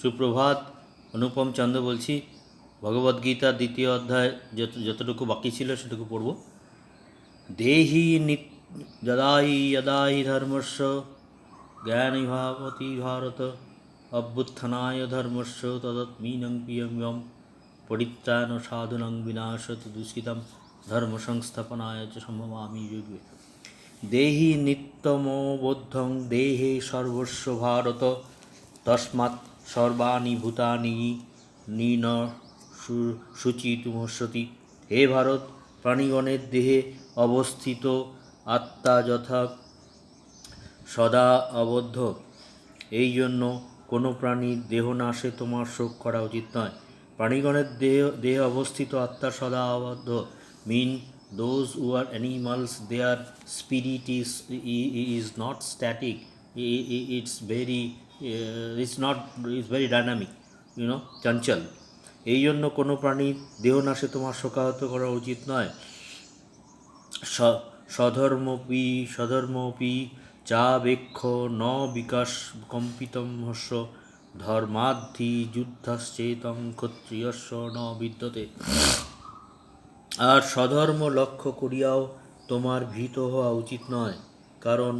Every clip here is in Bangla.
সুপ্রভাত। অনুপম চন্দ্র বলছি। ভগবদ্গীতার দ্বিতীয় অধ্যায় যতটুকু বাকি ছিল সেটুকু পড়ব। দেহি যদা হি যদা হি ধর্মস্য জ্ঞানিভাবতি ভারত অভ্যুত্থানায় ধর্মস্য তদাত্মীনং প্রিয়ম্যম পরিত্রাণ সাধুনং বিনাশত দুষ্কৃতম ধর্ম সংস্থাপনায় চ সম্ভবামি যুগে। দেহি নিত্যমবোধ্যং দেহে সর্বস্ব ভারত তস্মাৎ সর্বাণি ভূতানি নীন শুচিতুমস্যতি। হে ভারত, প্রাণীগণের দেহে অবস্থিত আত্মা যথা সদা আবদ্ধ। এই জন্য কোনো প্রাণীর দেহনাশে তোমার শোক করা উচিত নয়। প্রাণীগণের দেহে অবস্থিত আত্মা সদা আবদ্ধ mean those who are animals, their spirit is not static. It's very it's very dynamic, চঞ্চল। এই জন্য কোনো প্রাণীর দেহনাশে তোমার শোকাহত করা উচিত নয়। স্বধর্মপি চাবেক্ষ ন বিকাশ কম্পিতম হস্য ধর্মাদ্ধি যুদ্ধশ্চেতং ক্ষত্রিয়স্য ন বিদ্যতে। আর স্বধর্ম লক্ষ্য করিয়াও তোমার ভীত হওয়া উচিত নয়, কারণ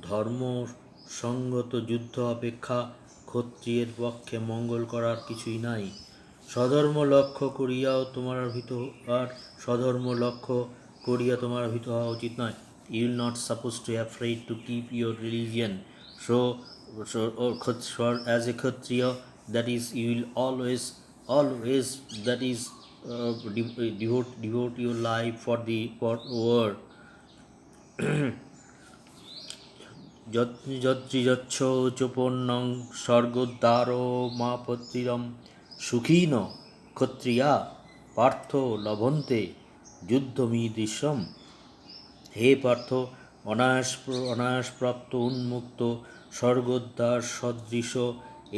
ধর্মসঙ্গত যুদ্ধ অপেক্ষা ক্ষত্রিয়ের পক্ষে মঙ্গল করার কিছুই নাই। স্বধর্ম লক্ষ্য করিয়াও স্বধর্ম লক্ষ্য করিয়া তোমার ভীত হওয়া উচিত নয়। You will not supposed to afraid to keep your religion. So as a Kshatriya, that is, you will always that is devote your life for war. যচ্চোপন্নং স্বর্গোদ্ধারো মা পত্রিরম সুখীন ক্ষত্রিয়া পার্থ লভন্তে যুদ্ধমীদৃশ্যম। হে পার্থ, অনায়াসপ্রাপ্ত উন্মুক্ত স্বর্গোদ্ধার সদৃশ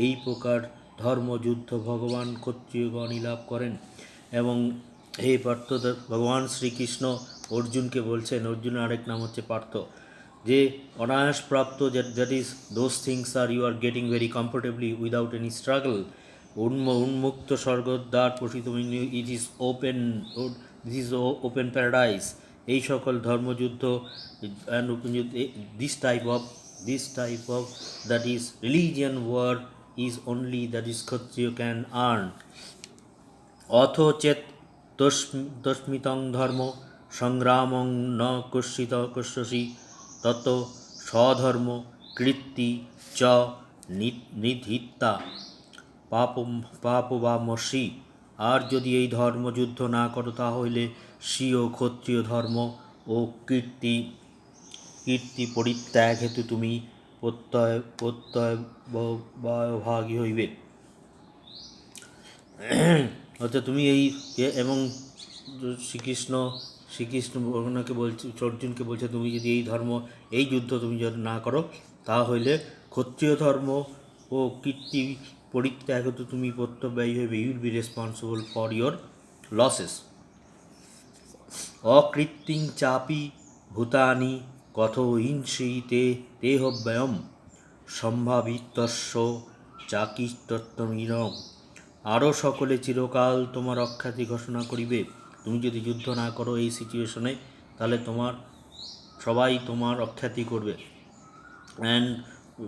এই প্রকার ধর্মযুদ্ধ ভগবান ক্ষত্রিয়গণই লাভ করেন। এবং হে পার্থ, ভগবান শ্রীকৃষ্ণ অর্জুনকে বলছেন, অর্জুনের আরেক নাম হচ্ছে পার্থ, যে অনায়াসপ্রাপ্ত, that is those things are you are getting very comfortably without any struggle. উন্মুক্ত স্বর্গদ্বার প্রসিত, it is open, this is open paradise. এই সকল ধর্মযুদ্ধ this type of that is religion war is only that is Kshatriya can earn. অথ চেত তস্মিতং ধর্ম সংগ্রামং ন কস্যসি তত স্বধর্ম কৃত্তি চ নিধিত্তা পাপবামসি। আর যদি এই ধর্মযুদ্ধ না করো, তাহলে স্বীয় ক্ষত্রিয় ধর্ম ও কীর্তি পরিত্যাগ হেতু তুমি প্রত্যয়ভাগী হইবে। অর্থাৎ তুমি এবং শ্রীকৃষ্ণ ওনাকে বলছে, অর্জুনকে বলছে, তুমি যদি এই যুদ্ধ তুমি যদি না করো, তাহলে ক্ষত্রিয় ধর্ম ও কীর্তি পরিত্যাগ হেতু তুমি প্রত্যয়ী হইবে। You will be responsible for your losses. অকৃত্তিং চাপি ভূতানি কথো হিংসিতে দেহব্যয়ম সম্ভাবিতস্য চাকিস্তত্ত্বমিরম। আরও সকলে চিরকাল তোমার অখ্যাতি ঘোষণা করিবে। তুমি যদি যুদ্ধ না করো এই সিচুয়েশনে, তাহলে সবাই তোমার অখ্যাতি করবে। অ্যান্ড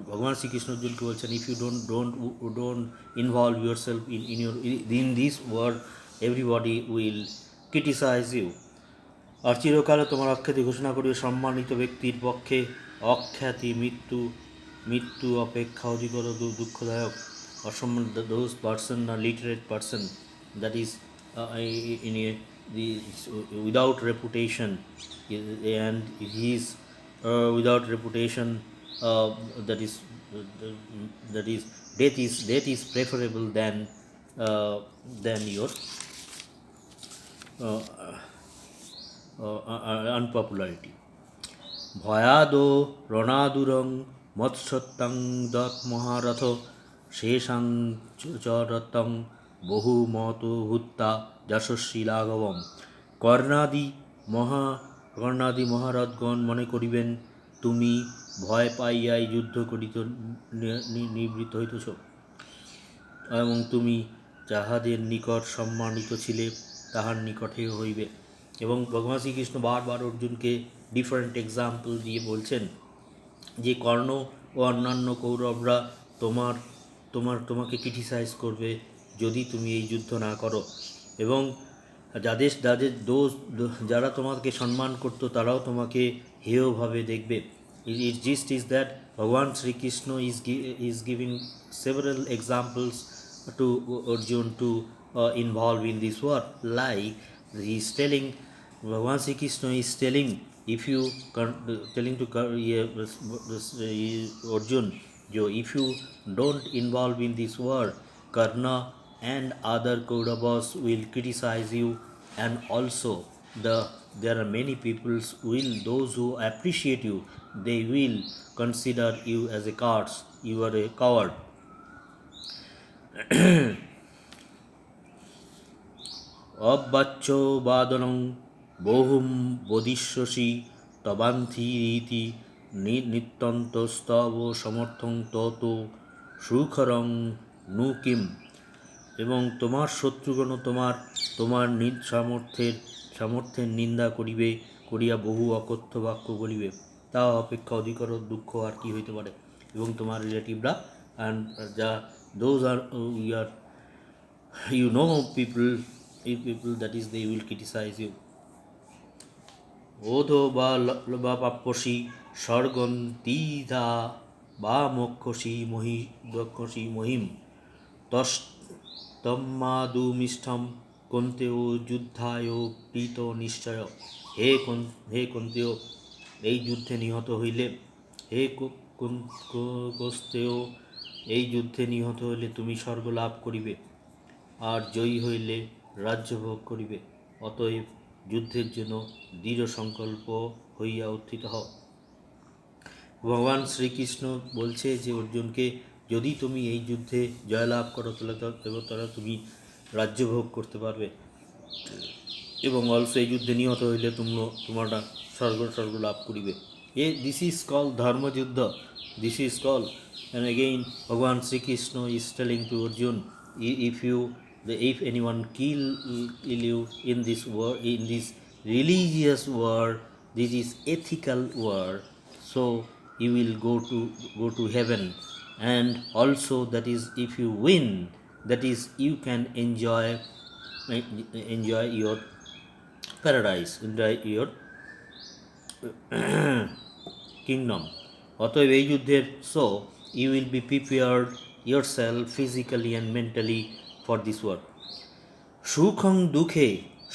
ভগবান শ্রীকৃষ্ণ অর্জুনকে বলছেন, if you don't involve yourself in this world, everybody will criticise you. আর চিরকালে তোমার অখ্যাতি ঘোষণা করিবে। সম্মানিত ব্যক্তির পক্ষে অখ্যাতি মৃত্যু অপেক্ষা অধিকতর দুঃখদায়ক। অসম্মান, those person, a literate person, that is without reputation, and he is without reputation, that is death is preferable than your unpopularity. ভয়াদো রণাদুরং মৎসত্যং দৎ মহারথ শেষাং চরতং বহুমত ভূত্তা যশস্বী লাঘবম। কর্ণাদি মহারথগণ মনে করিবেন, তুমি ভয় পাইয়াই যুদ্ধ করিতে নিবৃত্ত হইতেছ। এবং তুমি যাহাদের নিকট সম্মানিত ছিলে তাহার নিকটেও হইবে। এবং ভগবান শ্রীকৃষ্ণ বারবার অর্জুনকে ডিফারেন্ট এক্সাম্পল দিয়ে বলছেন যে কর্ণ ও অন্যান্য কৌরবরা তোমার তোমাকে ক্রিটিসাইজ করবে যদি তুমি এই যুদ্ধ না করো, এবং যাদের যাদের যারা তোমাকে সম্মান করতো তারাও তোমাকে হেয়ভাবে দেখবে। It gist is that Bhagavan Sri Krishna is giving several examples to Arjun to involve in this war. Like he is telling, Bhagavan Sri Krishna is telling, if you telling to Arjun, if you don't involve in this war, Karna and other Kauravas will criticize you, and also there are many people those who appreciate you, they will consider you as a coward. You are a coward. অবাচ্য বাদনং বহুম বদিষ্যসি তবান্থিরিতি নিত্যন্তস্তব সমর্থং তত সুখরং নু কিম। এবং তোমার শত্রুগণ তোমার নিজ সামর্থ্যের নিন্দা করিয়া বহু অকথ্য বাক্য বলিবে, তা অপেক্ষা অধিকর দুঃখ আর কি হইতে পারে। এবং তোমার রিলেটিভরা অ্যান্ড যা those are year you know people that is they will criticize you. Odho বা পাপ্যসি স্বর্গন্তীধা বা মক্ষসি মহিম তম্মাদুমিষ্ঠম কন্তেয় যুদ্ধায় প্রীত নিশ্চয়। হে কন্তেয়, এই যুদ্ধে নিহত হইলে, হে কস্তেয়, এই যুদ্ধে নিহত হইলে তুমি স্বর্গ লাভ করিবে, আর জয়ী হইলে রাজ্যভোগ করিবে। অতএব যুদ্ধের জন্য দৃঢ় সংকল্প হইয়া উত্থিত হও। ভগবান শ্রীকৃষ্ণ বলছে যে অর্জুনকে, যদি তুমি এই যুদ্ধে জয়লাভ করো তাহলে তুমি রাজ্যভোগ করতে পারবে, এবং অলসো এই যুদ্ধে নিহত হইলে তোমরা স্বর্গ লাভ করিবে। দিস ইজ কল ধর্মযুদ্ধ, this is call. And again ভগবান Shrikrishna is telling to Arjun, if anyone kill you in this war, in this religious war, this is ethical war, so you will go to heaven. And also that is, if you win, that is you can enjoy your paradise, enjoy your kingdom. অতএব এই যুদ্ধের you will be prepared yourself physically and mentally for this war. সুখং দুঃখে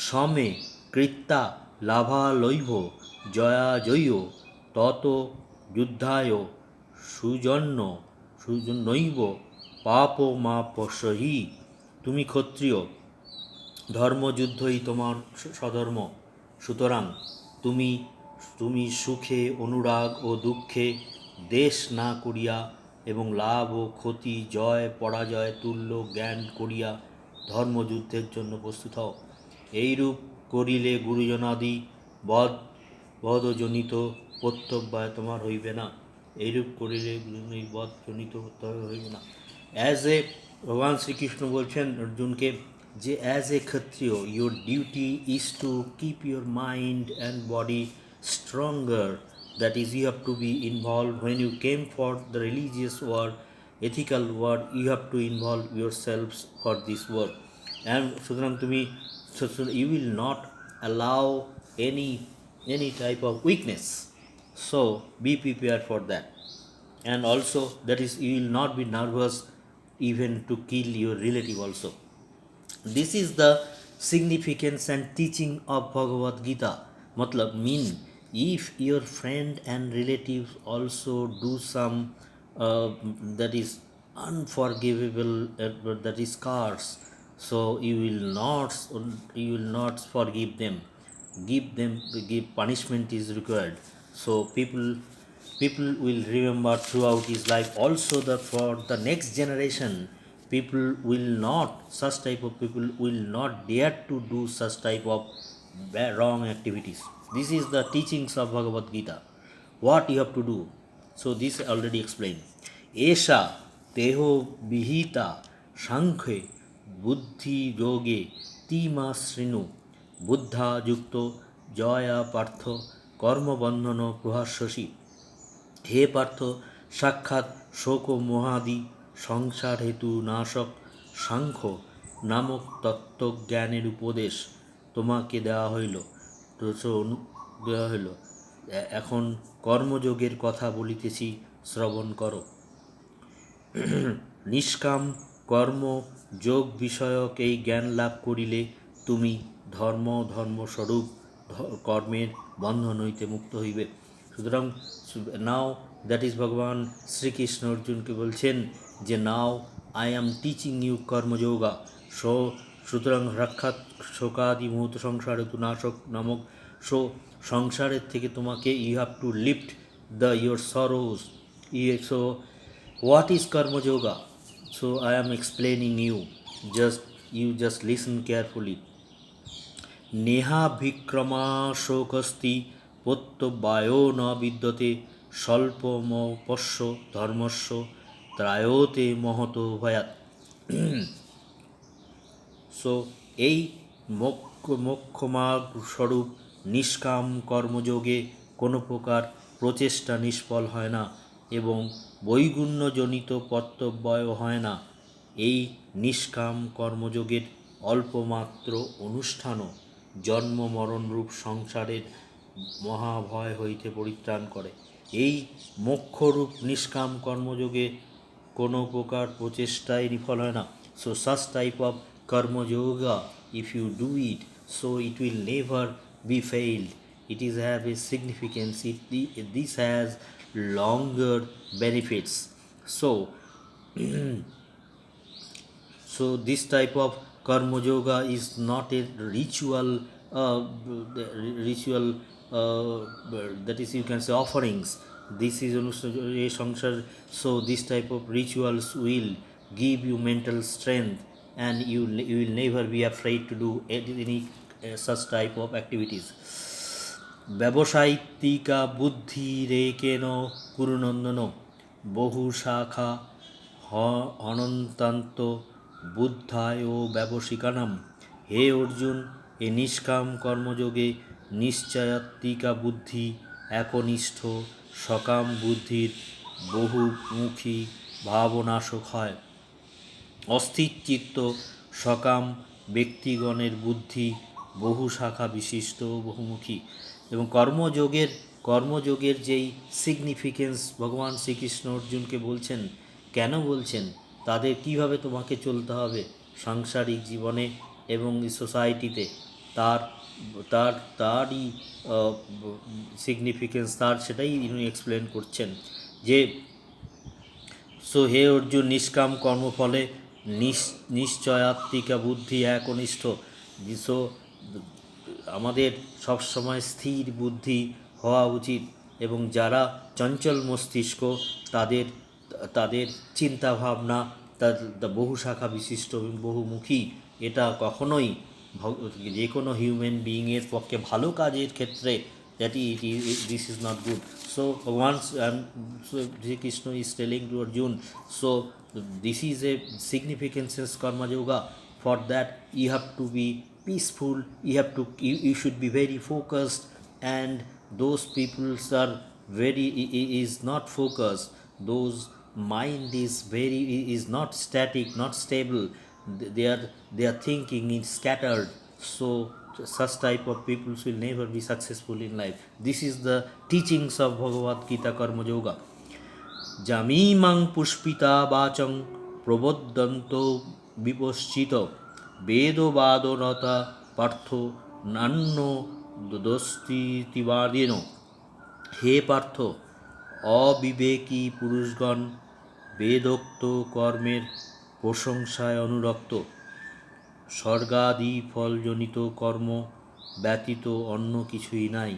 সমে কৃত্তা লাভালৈভ জয়ো তত যুদ্ধায় সুজন্যৈব পাপ মা পশহি। তুমি ক্ষত্রিয়, ধর্মযুদ্ধই তোমার স্বধর্ম, সুতরাং তুমি সুখে অনুরাগ ও দুঃখে দেশ না করিয়া এবং লাভ ও ক্ষতি, জয় পরাজয় তুল্য জ্ঞান করিয়া ধর্মযুদ্ধের জন্য প্রস্তুত হও। এইরূপ করিলে গুরুজনাদি বধজনিত প্রত্যব্যয় তোমার হইবে না। এইরূপ করিলে বধজনিত প্রত্যব্যয় হইবে না। অ্যাজ এ ভগবান শ্রীকৃষ্ণ বলছেন অর্জুনকে যে অ্যাজ এ ক্ষত্রিয়, your duty is to keep your mind and body stronger. That is, you have to be involved when you came for the religious war, ethical war, you have to involve yourselves for this work. And সুতরাং you will not allow any type of weakness, so be prepared for that. And also that is, you will not be nervous even to kill your relative also. This is the significance and teaching of Bhagavad Gita. Matlab mean, if your friend and relatives also do some that is unforgivable, that is scars, so you will not forgive them. Give punishment is required. So people will remember throughout his life. Also, for the next generation, such type of people will not dare to do such type of wrong activities. This is the teachings of Bhagavad Gita. What you have to do. So this I already explained. Esha teho bihita সাংখ্যে বুদ্ধিযোগে তিমা শৃণু বুদ্ধাযুক্ত জয়া পার্থ কর্মবন্ধন প্রহাস্যসি। হে পার্থ, সাক্ষাৎ শোক মোহাদি সংসার হেতু নাশক সাংখ্য নামক তত্ত্বজ্ঞানের উপদেশ তোমাকে দেওয়া হইল। দেওয়া হইল। এখন কর্মযোগের কথা বলিতেছি, শ্রবণ করো। নিষ্কাম কর্ম যোগ বিষয়ক এই জ্ঞান লাভ করিলে তুমি ধর্মস্বরূপ কর্মের বন্ধন হইতে মুক্ত হইবে। সুতরাং নাও দ্যাট ইজ ভগবান শ্রীকৃষ্ণ অর্জুনকে বলছেন যে now I am teaching you কর্মযোগা। সুতরাং সাক্ষাৎ শোকাদি মুহূর্ত সংসার হেতু নাশক নামক সংসারের থেকে তোমাকে you have to lift the your sorrows. So what is karma yoga? So I am explaining you, just listen carefully. নেহা বিক্রমা শোকস্তি প্রত্যবায়ো ন বিদ্যতে স্বল্পমপস্য ধর্মস্য ত্রায়তে মহত ভয়াত। সো এই মোক্ষমার্গ স্বরূপ নিষ্কাম কর্মযোগে কোনো প্রকার প্রচেষ্টা নিষ্ফল হয় না এবং বৈগুণ্যজনিত প্রত্যব্যয় হয় না। এই নিষ্কাম কর্মযোগের অল্পমাত্র অনুষ্ঠানও জন্ম মরণরূপ সংসারের মহাভয় হইতে পরিত্রাণ করে। এই মোক্ষরূপ নিষ্কাম কর্মযোগে কোনো প্রকার প্রচেষ্টায় বিফল হয় না। So such type of karma yoga, if you do it, so it will never be failed. It is have a significance. This has longer benefits. So this type of karma yoga is not a ritual that is, you can say, offerings. This is a sanksar. So this type of rituals will give you mental strength, and you will never be afraid to do any such type of activities. ব্যবসায়িকা বুদ্ধি রেকেন কুরুনন্দন বহু শাখা অনন্তান্ত বুদ্ধায় ও ব্যবসিকানাম। হে অর্জুন, এ নিষ্কাম কর্মযোগে নিশ্চয়াত্মিকা বুদ্ধি একনিষ্ঠ সকাম বুদ্ধির বহুমুখী ভাবনাশক হয়। অস্থির চিত্ত সকাম ব্যক্তিগণের বুদ্ধি বহু শাখা বিশিষ্ট বহুমুখী। এবং কর্মযোগের যেই সিগনিফিকেন্স ভগবান শ্রীকৃষ্ণ অর্জুনকে বলছেন, কেন বলছেন, তাদের কিভাবে তোমাকে চলতে হবে সাংসারিক জীবনে এবং সোসাইটিতে, তারই সিগনিফিকেন্স, সেটাই ইনি এক্সপ্লেন করছেন যে সো হে অর্জুন, নিষ্কাম কর্মফলে নিশ্চয়াত্মিকা বুদ্ধি একনিষ্ঠ। সো আমাদের সবসময় স্থির বুদ্ধি হওয়া উচিত এবং যারা চঞ্চল মস্তিষ্ক তাদের চিন্তাভাবনা বহু শাখা বিশিষ্ট এবং বহুমুখী। এটা কখনোই যে কোনো হিউম্যান বিইংয়ের পক্ষে ভালো কাজের ক্ষেত্রে this is not good. So once Sri Krishna is telling to Arjun, so this is a significance of karma yoga. For that you have to be peaceful, you should be very focused, and those people are is not focused, those mind is not static, not stable, they are thinking is scattered. So such type of people will never be successful in life. This is the teachings of Bhagavad Gita Karma Yoga. Jamimang pushpita bachang proboddanto viposchito bedo vadorata partho nanno দোস্তিবাদীন। হে পার্থ, অবিবেকী পুরুষগণ বেদোক্ত কর্মের প্রশংসায় অনুরক্ত, স্বর্গাদি ফলজনিত কর্ম ব্যতীত অন্য কিছুই নাই।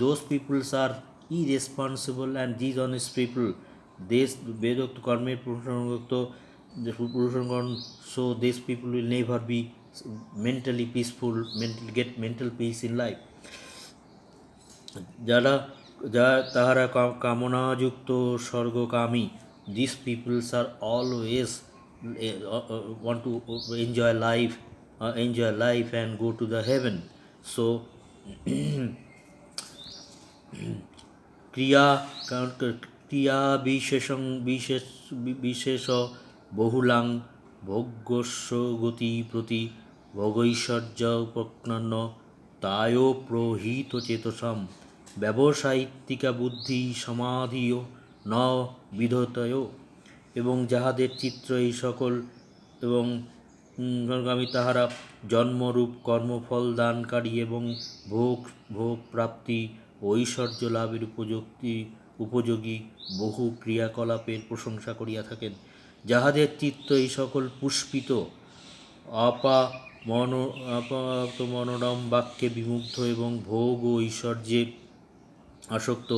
Those peoples are irresponsible and dishonest people. বেদোক্ত কর্মের প্রশংসা পুরুষগণ, so these people will never be mentally peaceful, get mental peace in life. তাহারা কামনাযুক্ত স্বর্গকামী, these peoples are always want to enjoy life and go to the heaven. So ক্রিয়া ক্রিয়া বিশেষ বহুলাং ভোগ্যস্য গতি প্রতি ভোগৈশ্বর্য উপক্নন্ন তায় প্রহিত চেতসাম ব্যবসায়িত্তিকা বুদ্ধি সমাধিও ন বিধতয়। এবং যাহাদের চিত্র এই সকল এবং আমি তাহারা জন্মরূপ কর্মফল দানকারী এবং ভোগ ভোগ প্রাপ্তি ও ঐশ্বর্য লাভের উপযোগী বহু ক্রিয়াকলাপের প্রশংসা করিয়া থাকেন। যাহাদের চিত্ত এই সকল পুষ্পিত মনোরম বাক্যে বিমুগ্ধ এবং ভোগ ও ঐশ্বর্যে আসক্ত,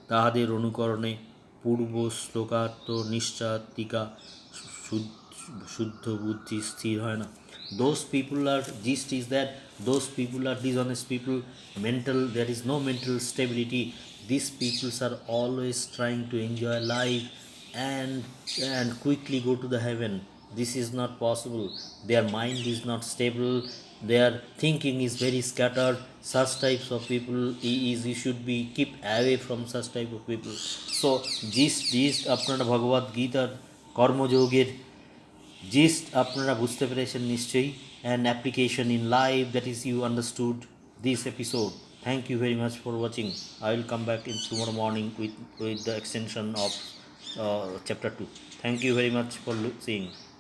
তাহাদের অনুকরণে পূর্ব শ্লোকার্থ নিশ্চাত্তিকা শুদ্ধ বুদ্ধি স্থির হয় না। Those people are, gist is that those people are dishonest people, there is no mental stability. These people are always trying to enjoy life and quickly go to the heaven. This is not possible. Their mind is not stable, their thinking is very scattered. Such types of people you should be keep away from such type of people. So gist আপনারা ভগবদ গীতার কর্মযোগের জিস্ট আপনারা বুঝতে পেরেছেন নিশ্চয়ই, and application in life, that is you understood this episode. Thank you very much for watching. I will come back in tomorrow morning with the extension of chapter 2. Thank you very much for seeing.